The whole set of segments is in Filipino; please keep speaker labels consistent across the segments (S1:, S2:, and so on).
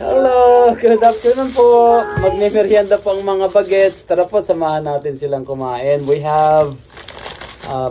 S1: Hello, good afternoon po. Magme-merienda po ang mga bagets. Tara po, samahan natin silang kumain. We have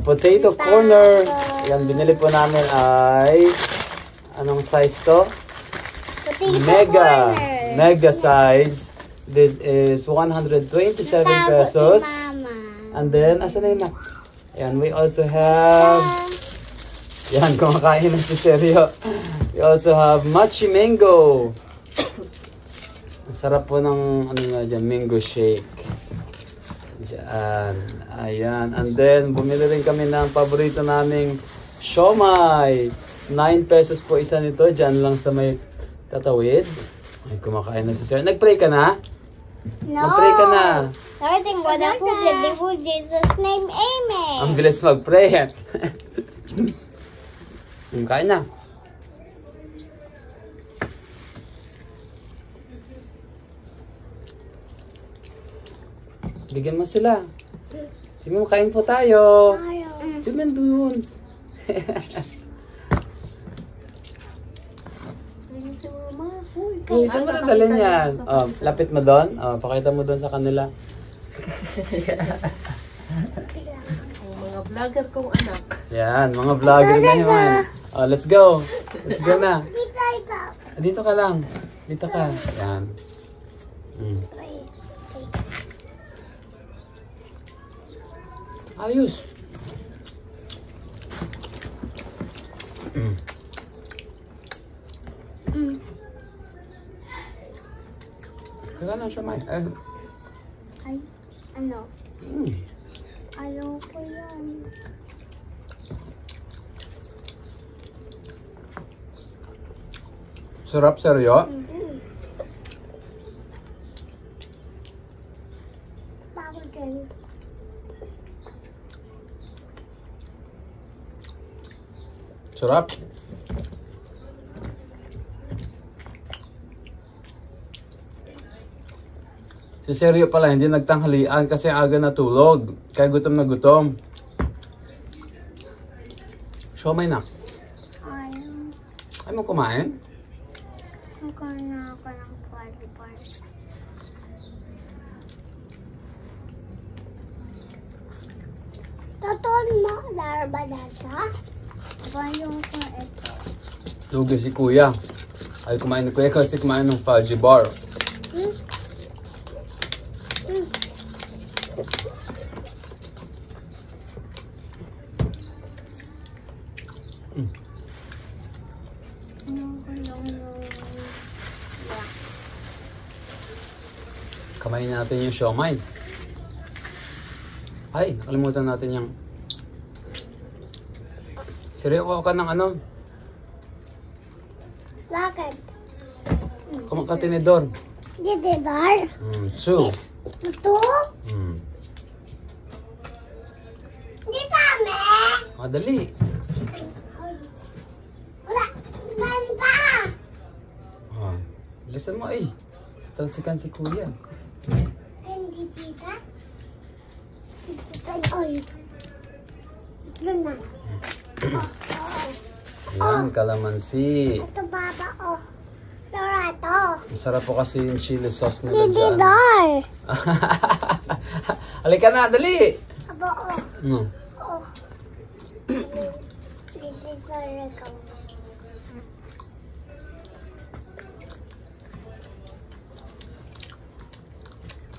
S1: potato corner. Yan, binili po namin ay anong size to? Mega size. This is 127 pesos. And then, asan na yun na? Yan, we also have... Yan, kumakain na si Seryo. We also have Machi Mango. Ang sarap po ng ano nga dyan, mango shake. Diyan. Ayan. And then, bumili rin kami ng paborito naming siomai. 9 pesos po isa nito. Diyan lang sa may tatawid. Ay, kumakain na si Seryo. Nag-pray ka na?
S2: No.
S1: Mag-pray ka na.
S2: Everything but the food that they will Jesus' name, amen.
S1: Ang bilis mag-pray. Kain na. Bigyan mo sila. Sige mo, kain po tayo. Sige mo dun. Saan mo nadalhin yan? Oh, lapit mo doon. Oh, pakita mo doon sa kanila.
S3: Mga vlogger kong anak.
S1: Yan, mga vlogger ngayon. Oh, let's go. Let's go na. Dito ka lang. Dito ka. Yan. Ayos. Kaya na siya, May.
S2: Ay, ano? Ayaw ko yan.
S1: Sarap, Seryo.
S2: Bago din.
S1: Sarap. Si Seryo pala, hindi nagtanghalian kasi aga natulog. Kaya gutom na gutom. Siomai na.
S2: Ayaw.
S1: Ay mo kumain?
S2: Magkaroon na ako ng volleyball. Totoo mo, laro ba nasa? Ayaw ko ito.
S1: Lugi si Kuya. Ay kumain ni Kuya kasi kumain ng fudgy bar. Kamain natin yung siomai. Ay, nakalimutan natin yung... Seryo ka ng ano?
S2: Bakit?
S1: Kumakatinidor.
S2: Dididar?
S1: Two.
S2: Ito? Di kami?
S1: Madali.
S2: Wala. Saan pa?
S1: Bilisan mo eh. Talsikan si Kuya.
S2: Hindi kita? Oy. Ito na.
S1: Yan, kalamansi.
S2: Ito baba, oh. Torato.
S1: Masarap po kasi yung chili sauce nila dyan.
S2: Dididar.
S1: Halika na, dali!
S2: Abo, oh. Oh. Dididar ikaw.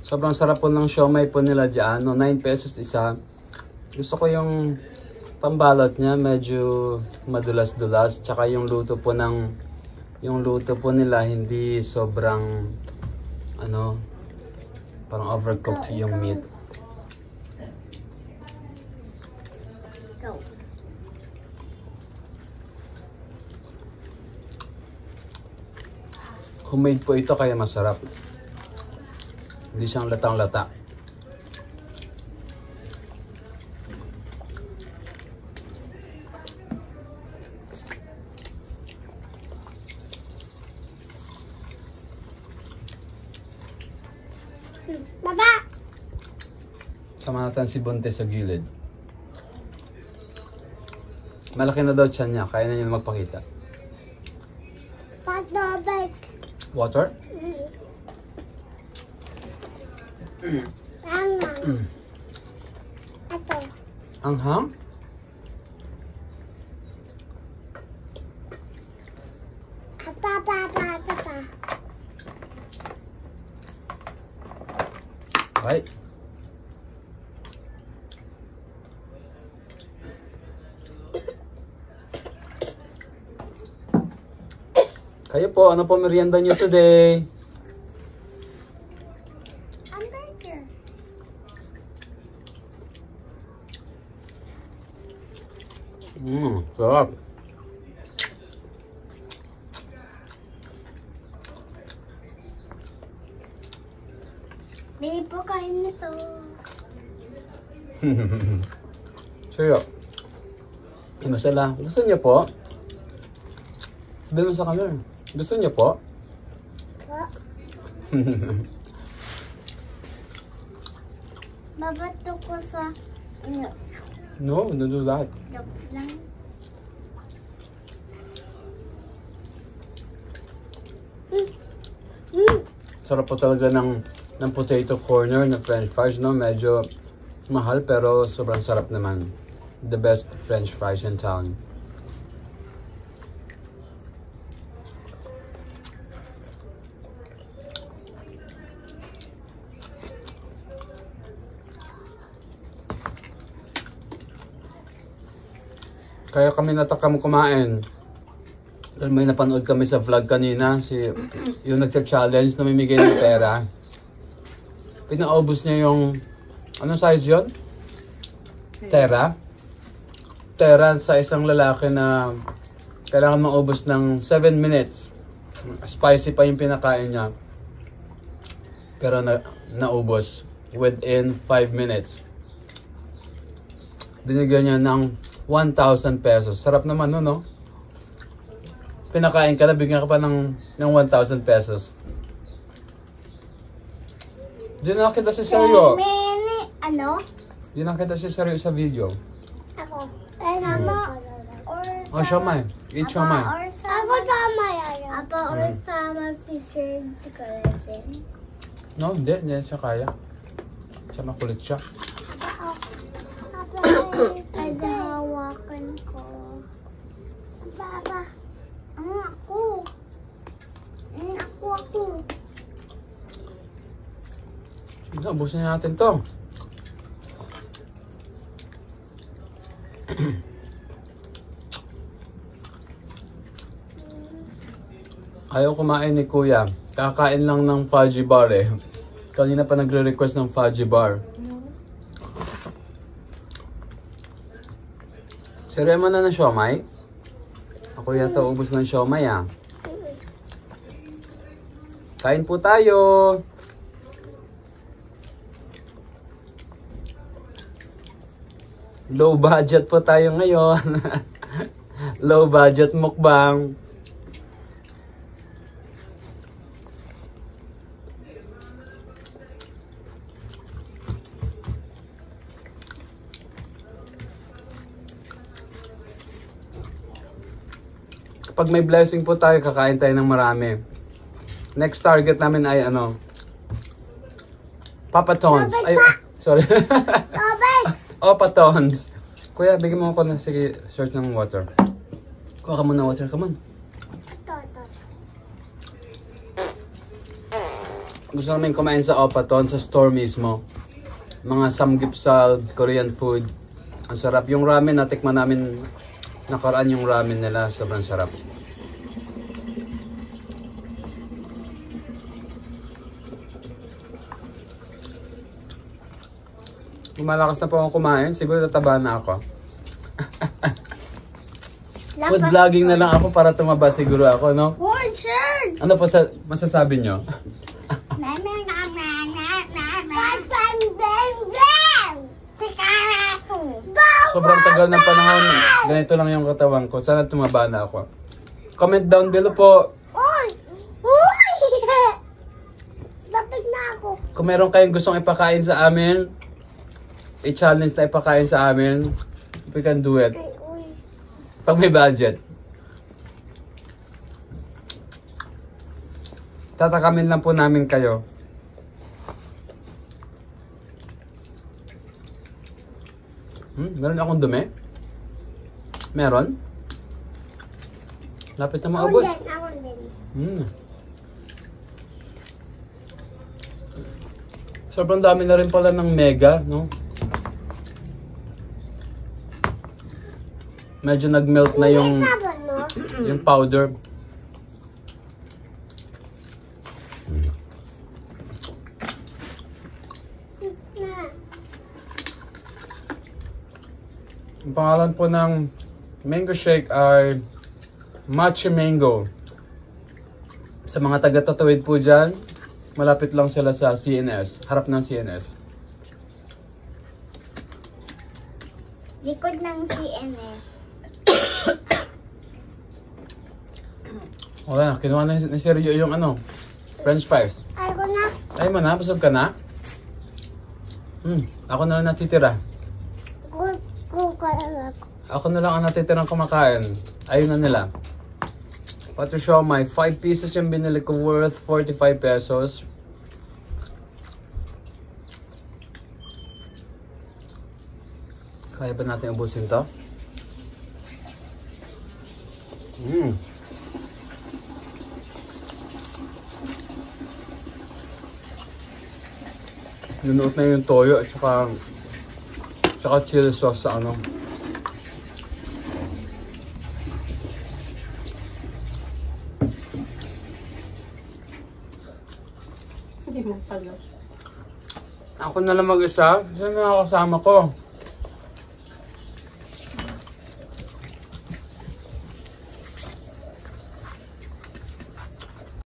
S1: Sobrang sarap po ng siomai po nila dyan. 9 pesos isa. Gusto ko yung pambalot niya. Medyo madulas-dulas. Tsaka yung luto po nila hindi sobrang ano, parang overcooked yung meat.
S2: Go.
S1: Homemade po ito kaya masarap. Hindi siyang latang-lata.
S2: Baba!
S1: Sama natin si Bunte sa gilid. Malaki na daw tiyan niya. Kaya na niya magpakita.
S2: Patobek.
S1: Water?
S2: Angang. Ito.
S1: Anghang?
S2: Apa.
S1: Right. Kayo po, ano po merienda nyo today?
S2: Hamburger.
S1: Sarap.
S2: Bili po kayo nito.
S1: Sa'yo. Masala. Gusto niyo po? Sabihin mo sa camera. Gusto niyo po?
S2: Po. Babato ko sa...
S1: No, don't do that.
S2: Joke lang.
S1: Sarap po talaga ng potato corner na french fries, no? Medyo mahal pero sobrang sarap naman. The best french fries in town. Kaya kami natakam kumain. Dahil may napanood kami sa vlog kanina, yung nagsa-challenge na mamimigay ng pera. Pinaubos niya yung, anong size yun? Tera. Tera sa isang lalaki na kailangan maubos ng 7 minutes. Spicy pa yung pinakain niya. Pero naubos within 5 minutes. Binigyan niya ng 1,000 pesos. Sarap naman no, no? Pinakain ka na, bigyan ka pa ng 1,000 pesos. Di na kita si Seryo.
S2: Ano?
S1: Di na kita si Seryo sa video.
S2: Ako. Sama or
S1: Oh, siomay. Eat siomay.
S2: or sama. Ako sama yan. Apa or sama si Serge si Coletin.
S1: No, hindi siya kaya. Siya makulit siya.
S2: Pwede hawakan ko. Papa. Ako. Ako.
S1: Ubusin natin to. Ayaw kumain ni Kuya. Kakain lang ng fudgy bar eh. Kanina pa nagre-request ng fudgy bar. Seryo mo na ng siomay? Ako yata ubos ng siomay ah. Kain po tayo! Low budget po tayo ngayon. Low budget mukbang. Kapag may blessing po tayo, kakain tayo ng marami. Next target namin ay ano? Papa Tons. Ay, sorry. Opa Tons. Kuya, bigyan mo ako na, sige, search ng water. Kuha ka muna water, come on. Gusto namin kumain sa Opa Tons sa store mismo. Mga samgyeopsal, Korean food. Ang sarap. Yung ramen, natikman namin nakaraan yung ramen nila. Sobrang sarap. Malakas na po akong kumain. Siguro tataba na ako. Food vlogging na lang ako para tumaba siguro ako, no? Ano po masasabi nyo? Sobrang tagal ng panahon. Ganito lang yung katawan ko. Sana tumaba na ako. Comment down below po.
S2: Lapit na ako.
S1: Kung meron kayong gustong ipakain sa amin, i-challenge na ipakain sa amin, we can do it. Pag may budget. Tatakamin lang po namin kayo. Meron akong dumi? Meron? Lapit na maubos.
S2: Ako din.
S1: Sobrang dami na rin pala ng mega, no? Medyo nag-melt na yung powder. Ang pangalan po ng mango shake ay Matcha Mango. Sa mga taga-Tatawid po dyan, malapit lang sila sa CNS, harap ng CNS.
S2: Likod ng CNS.
S1: Wala na, kinuha na ni Sergio yung ano, French fries.
S2: Ako na.
S1: Ay mo na, busog ka na? Ako na lang natitira. Ako na lang ang natitirang kumakain. Ayun na nila. But to show my 5 pieces yung binili ko worth 45 pesos. Kaya ba natin ubusin to? Lunuot na yung toyo at saka chili sauce sa ano.
S3: Hindi mo pala.
S1: Ako na lang mag-isa. Saan na kasama ko?